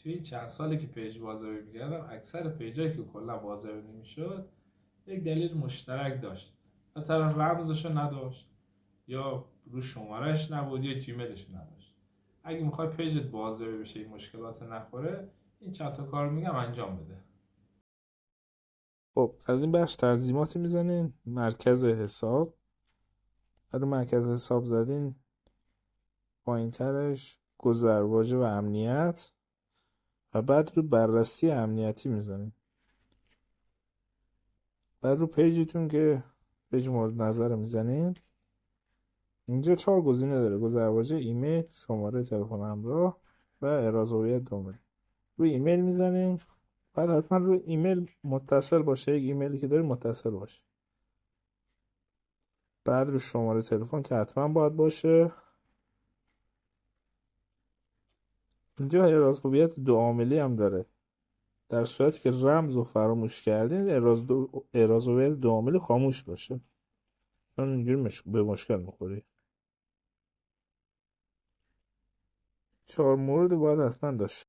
توی این چند سالی که پیج بازاریابی می‌کردم، اکثر پیجایی که کلا بازاریابی نمی‌شد یک دلیل مشترک داشت. یا طرف رمزشو نداشت، یا رو شمارش نبود، یا جیمیلش نداشت. اگه میخوای پیجت بازاریابی بشه، این مشکلات نخوره، این چند تا کار میگم انجام بده. خب از این بخش تنظیماتی میزنین مرکز حساب. بعد رو مرکز حساب زدین پایین ترش گذرواژه و امنیت، و بعد رو بررسی امنیتی میزنین. بعد رو پیجتون که پیج مورد نظر میزنین، اینجا 4 گزینه داره: گذرواژه، ایمیل، شماره تلفن همراه و اعراض هویت دومه. روی ایمیل میزنین. بعد حتما روی ایمیل متصل باشه، یک ایمیلی که داری متصل باشه. بعد رو شماره تلفن که حتما باید باشه. اینجا اعراض هویت دو عاملی هم داره. در صورتی که رمز رو فراموش کردین، اعراض هویت دو عاملی خاموش باشه، چون اینجوری به مشکل میخوری. 4 مورد باید اصلا داشت.